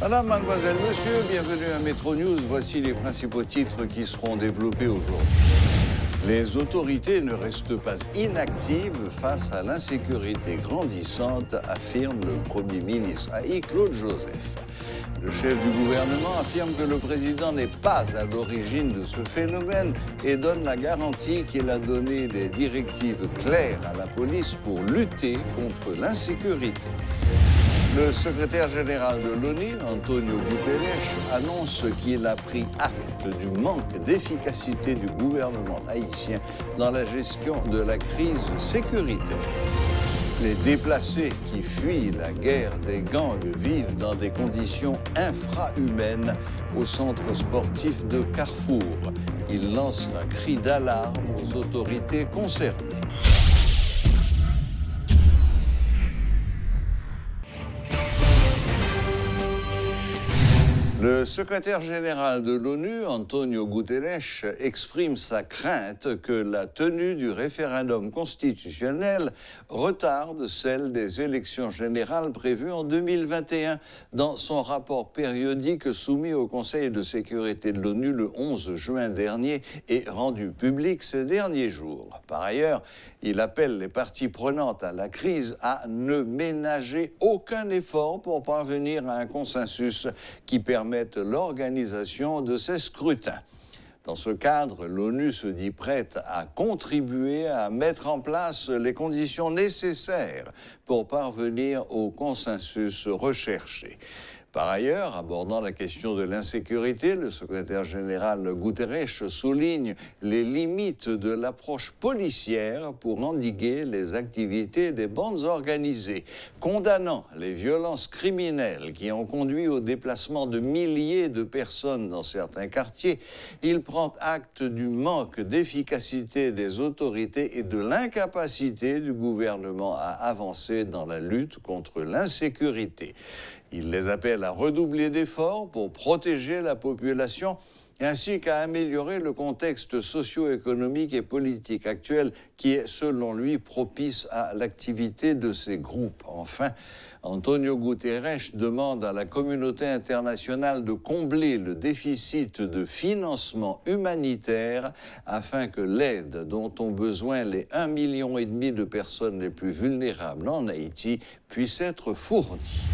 Madame, mademoiselle, monsieur, bienvenue à Métro News. Voici les principaux titres qui seront développés aujourd'hui. Les autorités ne restent pas inactives face à l'insécurité grandissante, affirme le Premier ministre Claude Joseph. Le chef du gouvernement affirme que le président n'est pas à l'origine de ce phénomène et donne la garantie qu'il a donné des directives claires à la police pour lutter contre l'insécurité. Le secrétaire général de l'ONU, Antonio Guterres, annonce qu'il a pris acte du manque d'efficacité du gouvernement haïtien dans la gestion de la crise sécuritaire. Les déplacés qui fuient la guerre des gangs vivent dans des conditions infrahumaines au centre sportif de Carrefour. Ils lancent un cri d'alarme aux autorités concernées. Le secrétaire général de l'ONU, Antonio Guterres, exprime sa crainte que la tenue du référendum constitutionnel retarde celle des élections générales prévues en 2021. Dans son rapport périodique soumis au Conseil de sécurité de l'ONU le 11 juin dernier et rendu public ces derniers jours. Par ailleurs, il appelle les parties prenantes à la crise à ne ménager aucun effort pour parvenir à un consensus qui permette l'organisation de ces scrutins. Dans ce cadre, l'ONU se dit prête à contribuer à mettre en place les conditions nécessaires pour parvenir au consensus recherché. Par ailleurs, abordant la question de l'insécurité, le secrétaire général Guterres souligne les limites de l'approche policière pour endiguer les activités des bandes organisées. Condamnant les violences criminelles qui ont conduit au déplacement de milliers de personnes dans certains quartiers, il prend acte du manque d'efficacité des autorités et de l'incapacité du gouvernement à avancer dans la lutte contre l'insécurité. Il les appelle à redoubler d'efforts pour protéger la population ainsi qu'à améliorer le contexte socio-économique et politique actuel qui est, selon lui, propice à l'activité de ces groupes. Enfin, Antonio Guterres demande à la communauté internationale de combler le déficit de financement humanitaire afin que l'aide dont ont besoin les 1,5 million de personnes les plus vulnérables en Haïti puisse être fournie.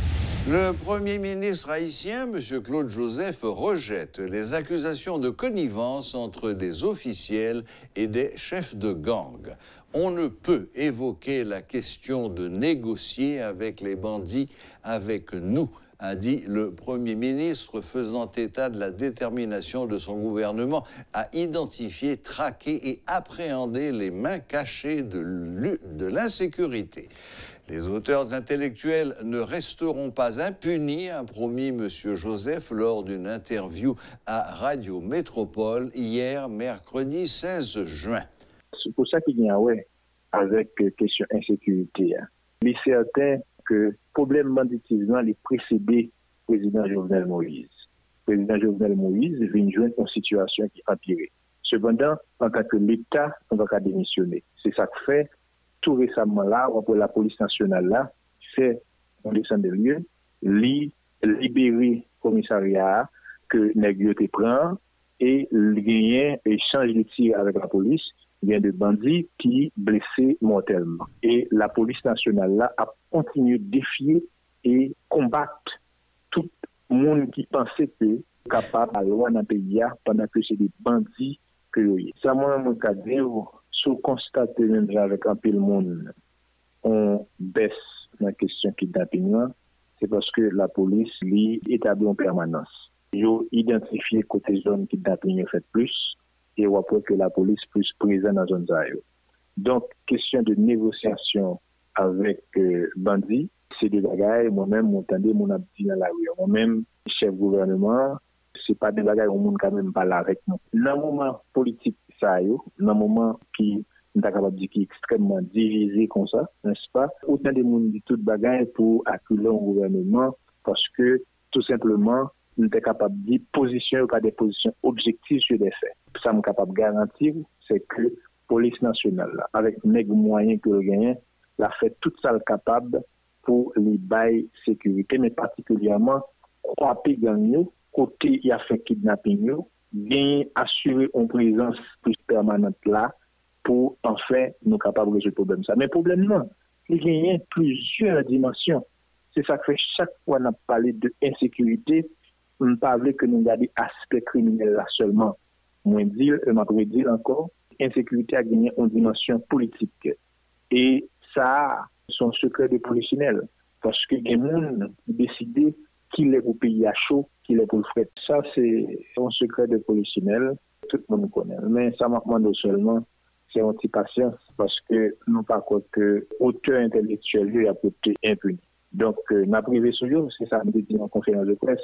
Le Premier ministre haïtien, M. Claude Joseph, rejette les accusations de connivence entre des officiels et des chefs de gang. On ne peut évoquer la question de négocier avec les bandits avec nous, a dit le Premier ministre, faisant état de la détermination de son gouvernement à identifier, traquer et appréhender les mains cachées de l'insécurité. Les auteurs intellectuels ne resteront pas impunis, a promis M. Joseph lors d'une interview à Radio Métropole hier, mercredi 16 juin. C'est pour ça qu'il y a avec question insécurité. Il est certain que le problème banditisme est précédé le président Jovenel Moïse. Le président Jovenel Moïse vient joindre une situation qui a empiré. Cependant, en tant que l'État, on va démissionner. C'est ça que fait. Tout récemment là, la police nationale là, fait un descend de lieu, libérer le commissariat que nègre te prend et gagner échange de tir avec la police, il y a des bandits qui blessés mortellement. Et la police nationale là a continué de défier et combattre tout le monde qui pensait que capable à loin dans le pays pendant que c'est des bandits que y. Ça moi mon cas sous constater même avec un peu le monde, on baisse la question kidnapping, c'est parce que la police lui établit en permanence. Ils ont identifié côté zone kidnapping fait plus et on voit que la police plus présente dans zone zone. Donc question de négociation avec bandits, c'est des bagailles. Moi-même, m'entendez mon abdi dans la rue. Moi-même, chef gouvernement, c'est pas des bagailles où on quand même parle avec nous. Dans le moment politique ça dans le moment qui est capable de dire qui est extrêmement divisé comme ça, n'est-ce pas? Autant de monde dit toute bagaille pour acculer un gouvernement parce que tout simplement nous sommes capables de dire position pas des positions objectives sur des faits. Ça me capable de garantir c'est que police nationale là, avec les moyens que le gagne, l'a fait toute ça capable pour les bails sécurité mais particulièrement frapper gang, côté il a fait kidnapping, bien assurer une présence plus permanente là pour enfin nous capables de résoudre le problème. Mais le problème non, il y a plusieurs dimensions. C'est ça que fait chaque fois qu'on a parlé de insécurité, on ne parle que nous garder aspect criminel là seulement. Moi dire, et m'a dire encore, insécurité a gagné une dimension politique. Et ça, son secret de polichinelle. Parce que les gens décident qu'il est pour pays à chaud, qu'il est pour le fret. Ça, c'est un secret de polichinelle. Tout le monde connaît. Mais ça m'a demandé seulement, c'est un petit patience, parce que nous pas croire que auteur intellectuel lui a été impuni. Donc, n'a privé sur eux, c'est ça, me dit en conférence de presse,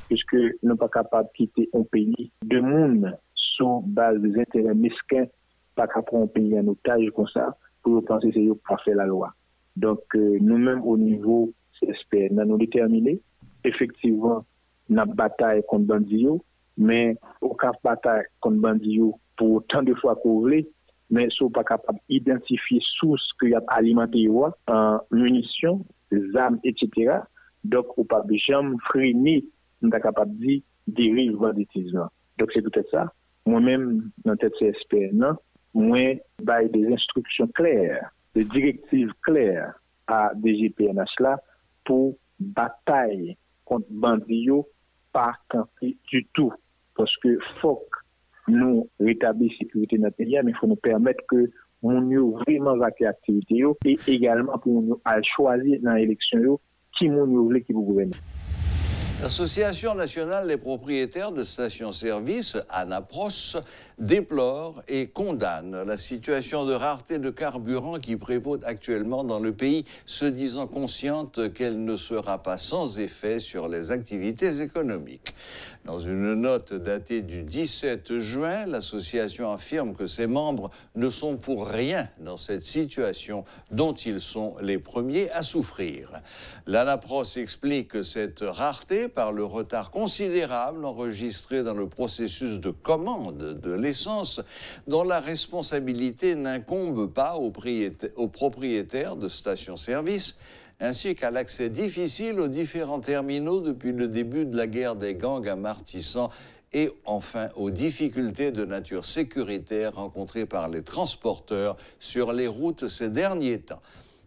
puisque nous ne sommes pas capables de quitter un pays de monde sous base des intérêts mesquins, pas qu'à prendre un pays en otage comme ça, pour penser que c'est eux qui ont fait la loi. Donc, nous-mêmes, au niveau CSP, nous avons déterminé, effectivement, notre bataille contre Bandio, mais aucun bataille contre Bandio pour autant de fois qu'on voulait, mais sont pas capables d'identifier source qui a alimenté en munitions, armes, etc. Donc, on pas jamais freiner, on est capable de dire dérive banditisme. Donc, c'est peut-être ça. Moi-même, dans cette CSP, moi, j'ai des instructions claires, des directives claires à DGPNH là pour bataille contre Bandio, pas camper du tout. Parce que faut que nous rétablir la sécurité dans le pays, mais il faut nous permettre que nous vraiment vaquer l'activité et également pour nous choisir dans l'élection qui nous voulait qui vous gouverner. L'Association nationale des propriétaires de stations-service, ANAPROS, déplore et condamne la situation de rareté de carburant qui prévaut actuellement dans le pays, se disant consciente qu'elle ne sera pas sans effet sur les activités économiques. Dans une note datée du 17 juin, l'association affirme que ses membres ne sont pour rien dans cette situation dont ils sont les premiers à souffrir. L'ANAPROS explique que cette rareté, par le retard considérable enregistré dans le processus de commande de l'essence, dont la responsabilité n'incombe pas aux propriétaires de stations-service, ainsi qu'à l'accès difficile aux différents terminaux depuis le début de la guerre des gangs à Martissan et enfin aux difficultés de nature sécuritaire rencontrées par les transporteurs sur les routes ces derniers temps.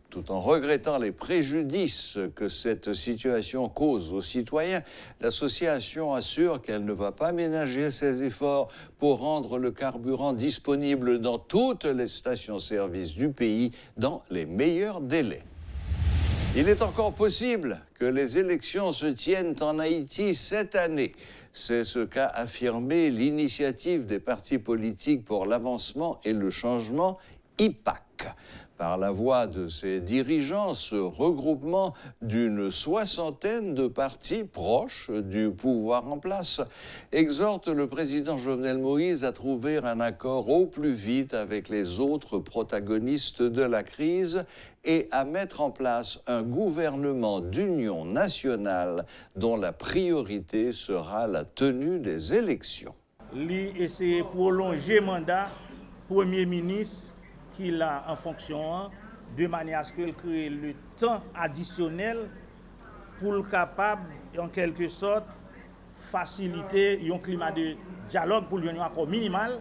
Tout en regrettant les préjudices que cette situation cause aux citoyens, l'association assure qu'elle ne va pas ménager ses efforts pour rendre le carburant disponible dans toutes les stations-service du pays dans les meilleurs délais. Il est encore possible que les élections se tiennent en Haïti cette année. C'est ce qu'a affirmé l'initiative des partis politiques pour l'avancement et le changement, IPAC. Par la voix de ses dirigeants, ce regroupement d'une soixantaine de partis proches du pouvoir en place exhorte le président Jovenel Moïse à trouver un accord au plus vite avec les autres protagonistes de la crise et à mettre en place un gouvernement d'union nationale dont la priorité sera la tenue des élections. Lui essayer de prolonger le mandat Premier ministre qu'il a en fonction de manière à ce qu'il crée le temps additionnel pour le capable, en quelque sorte, faciliter un climat de dialogue pour un accord minimal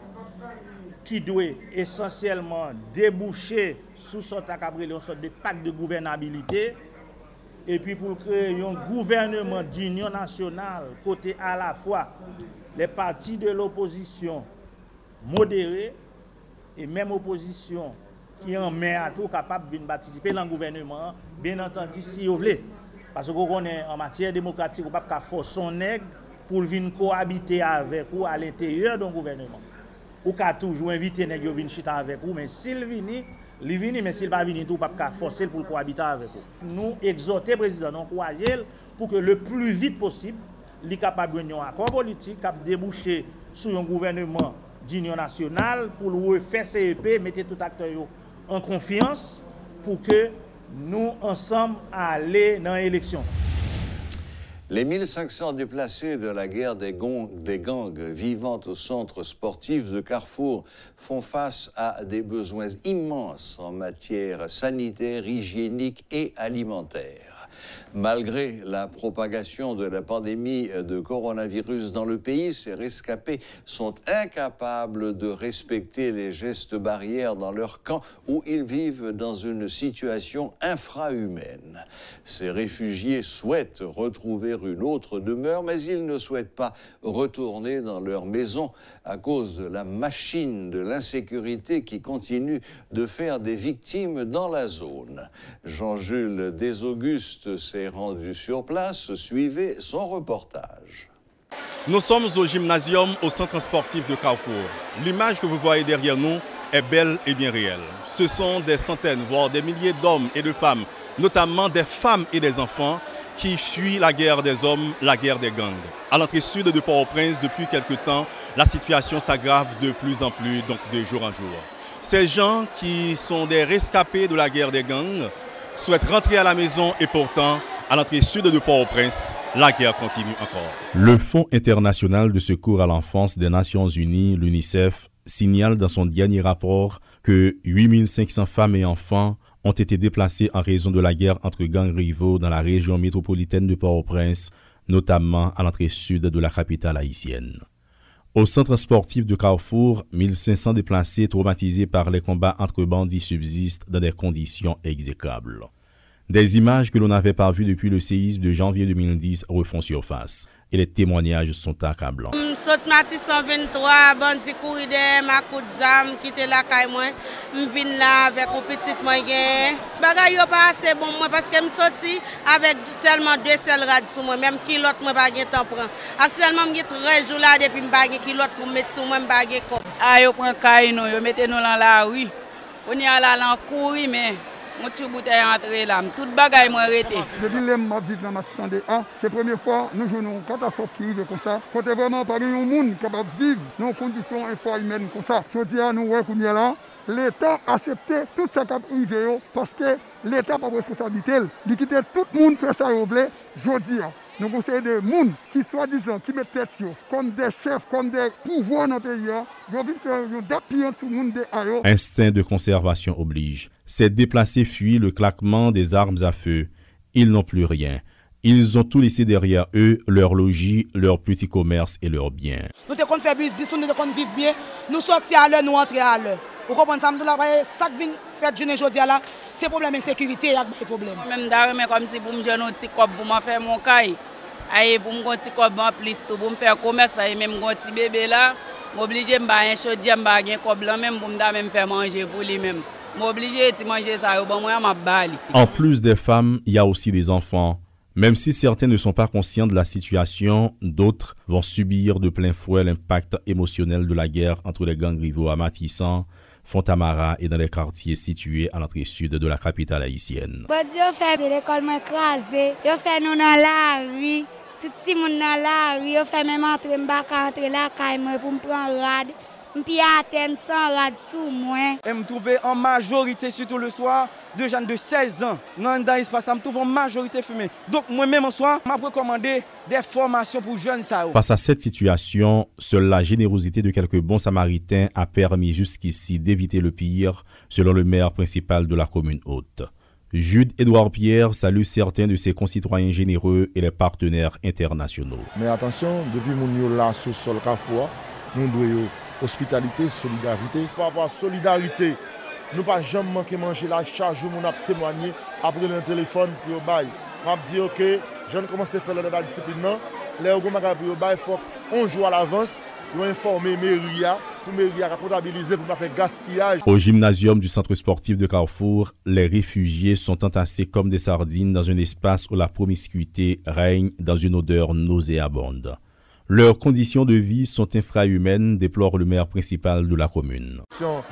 qui doit essentiellement déboucher sous une sorte de pacte de gouvernabilité et puis pour créer un gouvernement d'union nationale côté à la fois les partis de l'opposition modérés et même opposition qui en met à tout capable de participer dans le gouvernement, bien entendu, si vous voulez. Parce qu'on est en matière démocratique, on ne peut pas forcer son nègre pour venir cohabiter avec vous à l'intérieur d'un gouvernement. Ou qu'à toujours inviter les nègres à venir chiter avec vous, mais s'il vient, il vient, mais s'il ne vient pas, on ne peut pas forcer pour cohabiter avec vous. Nous exhortons le président, nous encourageons pour que le plus vite possible, il soit capable de un accord politique, capable de déboucher sur un gouvernement d'union nationale pour le faire CEP, mettre tout acteur en confiance pour que nous, ensemble, aller dans l'élection. Les 1500 déplacés de la guerre des gangs vivant au centre sportif de Carrefour font face à des besoins immenses en matière sanitaire, hygiénique et alimentaire. Malgré la propagation de la pandémie de coronavirus dans le pays, ces rescapés sont incapables de respecter les gestes barrières dans leur camp où ils vivent dans une situation infrahumaine. Ces réfugiés souhaitent retrouver une autre demeure, mais ils ne souhaitent pas retourner dans leur maison à cause de la machine de l'insécurité qui continue de faire des victimes dans la zone. Jean-Jules Desauguste s'est rendu sur place. Suivez son reportage. Nous sommes au gymnasium au centre sportif de Carrefour. L'image que vous voyez derrière nous est belle et bien réelle. Ce sont des centaines, voire des milliers d'hommes et de femmes, notamment des femmes et des enfants, qui fuient la guerre des hommes, la guerre des gangs. À l'entrée sud de Port-au-Prince, depuis quelque temps, la situation s'aggrave de plus en plus, donc de jour en jour. Ces gens qui sont des rescapés de la guerre des gangs souhaitent rentrer à la maison et pourtant, à l'entrée sud de Port-au-Prince, la guerre continue encore. Le Fonds international de secours à l'enfance des Nations Unies, l'UNICEF, signale dans son dernier rapport que 8500 femmes et enfants ont été déplacés en raison de la guerre entre gangs rivaux dans la région métropolitaine de Port-au-Prince, notamment à l'entrée sud de la capitale haïtienne. Au centre sportif de Carrefour, 1500 déplacés traumatisés par les combats entre bandits subsistent dans des conditions exécrables. Des images que l'on n'avait pas vues depuis le séisme de janvier 2010 refont surface et les témoignages sont accablants. Saute Matis 123, bandit courir de ma coup de zam, quitter la caille moi, m'vin là avec un petit moyen. Bagay yo pas assez bon moi parce que me sorti avec seulement 2 sel rad sur moi, même kilote moi pas gen temps prend. Actuellement m'gé 13 jours là depuis me pas gen kilote pour mettre sur moi, me pas gen cop. Ah yo prend caille nous, yo mettez nous dans la rue. On y a là courir mais mon petit bouteille entré là, toute bagaille moi arrêté. Depuis que je vis dans Matis 101, c'est la première fois que nous jouons une catastrophe qui arrive comme ça. Côté vraiment pas de monde capable de vivre dans des conditions infra-humaines comme ça. Je dis à nous là, l'État a accepté tout ça qui arrive parce que l'État n'a pas de responsabilité. Il quitte tout le monde faire ça au blé. Je dis nous conseillons des gens qui soi-disant qui mettent tête comme des chefs, comme des pouvoirs dans le pays. Ils veulent faire d'appuyer sur le monde de ailleurs. Instinct de conservation oblige. Ces déplacés fuient le claquement des armes à feu. Ils n'ont plus rien. Ils ont tout laissé derrière eux, leur logis, leur petit commerce et leurs biens. Nous devons faire business, nous devons vivre bien. Nous sortir à l'heure, nous entrer à l'heure. Vous comprenez ça? Ça qui vient faire journée aujourd'hui là, c'est problème d'insécurité, il y a des problèmes. Même d'ailleurs, comme si pour me donner un petit cop pour me faire mon caille. Aïe, pour me faire un petit cop en plus, pour me faire commerce, même un petit bébé là, m'obligé me faire un chaudier, me faire un cop là, même pour me faire manger pour lui-même. M'obligé de manger ça, bon moi m'a bali. En plus des femmes, il y a aussi des enfants. Même si certains ne sont pas conscients de la situation, d'autres vont subir de plein fouet l'impact émotionnel de la guerre entre les gangs rivaux à Matissan, Fontamara et dans les quartiers situés à l'entrée sud de la capitale haïtienne. Bon Dieu, fait l'école m'écraser, yo fait nous dans la rue, tout le monde dans la rue, yo fait même entrer m'entrer la caille pour me prendre rad. Puis à thème sans rad sous moi. Je me trouvais en majorité, surtout le soir, de jeunes de 16 ans. Dans l'espace, je me trouve en majorité fumée. Donc moi-même en soir, je m'a recommandé des formations pour jeunes. Face à cette situation, seule la générosité de quelques bons samaritains a permis jusqu'ici d'éviter le pire, selon le maire principal de la commune haute. Jude-Édouard Pierre salue certains de ses concitoyens généreux et les partenaires internationaux. Mais attention, depuis mon là sous sol Carrefour, nous devons hospitalité, solidarité. Par rapport à solidarité, nous ne pouvons jamais manquer manger la charge où nous avons témoigné après le téléphone pour le bail. On a dit ok, je ne commence à faire la discipline. Les gens pour le bail, il faut qu'on joue à l'avance. Nous informer Méria pour Méria comptabiliser pour ne pas faire gaspillage. Au gymnasium du centre sportif de Carrefour, les réfugiés sont entassés comme des sardines dans un espace où la promiscuité règne dans une odeur nauséabonde. Leurs conditions de vie sont infrahumaines, déplore le maire principal de la commune.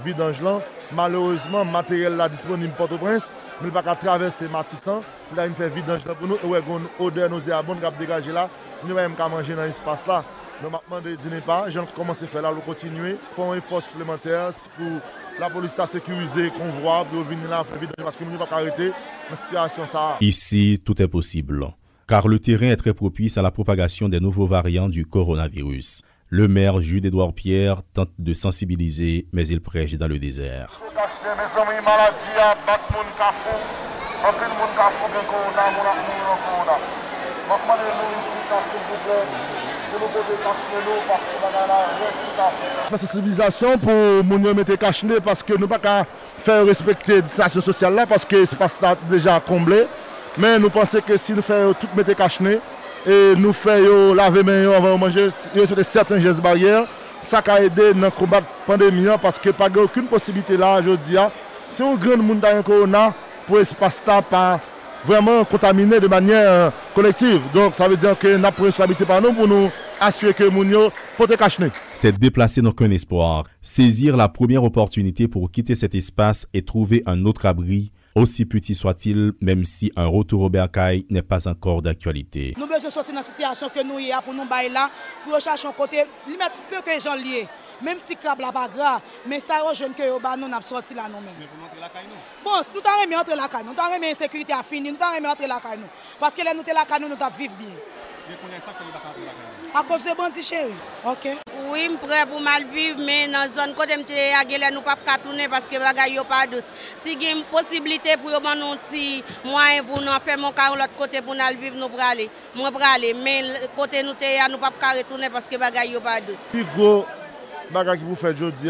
Vidange là, malheureusement, matériel là disponible Port-au-Prince, nous ne pouvons pas traverser Matissan. Nous avons fait vidange là pour nous, et une odeur nauséabonde qui a dégagé là. Nous ne pouvons pas manger dans l'espace là. Nous avons demandé de dîner pas, j'ai commencé à faire là, nous continuer. Nous faisons un effort supplémentaire pour la police à sécuriser, convoi, pour venir là faire vidange parce que nous ne pouvons pas arrêter la situation ça. Ici, tout est possible, car le terrain est très propice à la propagation des nouveaux variants du coronavirus. Le maire Jude-Édouard Pierre tente de sensibiliser, mais il prêche dans le désert. En plus, le monde qui a affronté le corona, mon ami, le corona. Donc, demandez-nous ici, s'il vous plaît, de nous poser cache-nous parce que nous avons rien tout à fait. La sensibilisation pour nous mettre cache-nez parce que nous ne pouvons pas faire respecter la distanciation sociale là parce que l'espace est déjà comblé. Mais nous pensons que si nous faisons tout mettre cache-nez et nous faisons laver les mains avant de manger, respecter certains gestes barrières, ça va aider dans le combat de la pandémie parce que pas aucune possibilité là aujourd'hui. Si on grand monde dans le corona, pour l'espace pas vraiment contaminé de manière collective. Donc ça veut dire que nous avons une responsabilité par nous pour nous assurer que nous ne pouvons pas cacher. C'est déplacer n'a qu'un espoir. Saisir la première opportunité pour quitter cet espace et trouver un autre abri, aussi petit soit-il, même si un retour au bercail n'est pas encore d'actualité. Nous avons besoin de sortir dans la situation que nous y a pour nous bailler là, pour chercher un côté, limite peu que les gens liés. Même si crab là pas grave, mais ça jeune que nous avons sorti là nous même. Mais pour entrer la caille nous. Bon, nous t'avons remis entrer la caille, nous t'avons remis insécurité à fini, nous t'avons remis entrer la caille nous. Parce que là nous la caille nous t'avons vivre bien. Mais pour ça que nous pas entrer la caille. À cause de bandits chéri. OK. Oui, je prêt pour mal vivre mais dans zone côté m'té agélé nous pas tourner parce que bagay yo pas douce. Si il y a une possibilité pour yo ban nous petit moyen pour nous faire mon cas l'autre côté pour nous vivre nous aller. Moi aller mais côté nous té nous pas retourner parce que bagay yo pas douce. Bagay qui vous fait aujourd'hui,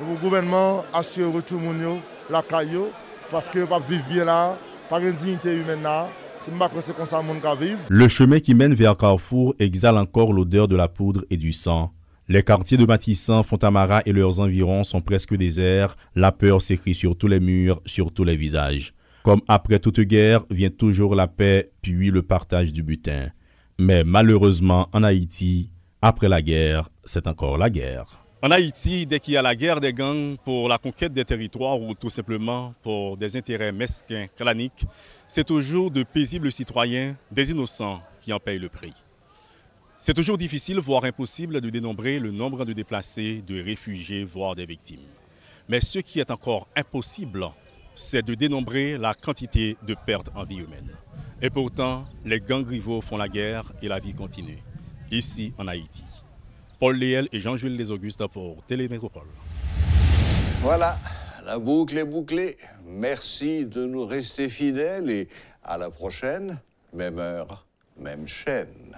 le gouvernement assure retour moun la caillou parce que pas vivre bien là, pas de dignité humaine là. C'est comme ça moun ka vivre. Le chemin qui mène vers Carrefour exhale encore l'odeur de la poudre et du sang. Les quartiers de Matissan, Fontamara et leurs environs sont presque déserts. La peur s'écrit sur tous les murs, sur tous les visages. Comme après toute guerre, vient toujours la paix, puis le partage du butin. Mais malheureusement, en Haïti, après la guerre, c'est encore la guerre. En Haïti, dès qu'il y a la guerre des gangs pour la conquête des territoires ou tout simplement pour des intérêts mesquins, claniques, c'est toujours de paisibles citoyens, des innocents qui en payent le prix. C'est toujours difficile, voire impossible, de dénombrer le nombre de déplacés, de réfugiés, voire des victimes. Mais ce qui est encore impossible, c'est de dénombrer la quantité de pertes en vie humaine. Et pourtant, les gangs rivaux font la guerre et la vie continue. Ici, en Haïti. Paul Léel et Jean-Jules Les Augustes pour Télémétropole. Voilà, la boucle est bouclée. Merci de nous rester fidèles et à la prochaine, même heure, même chaîne.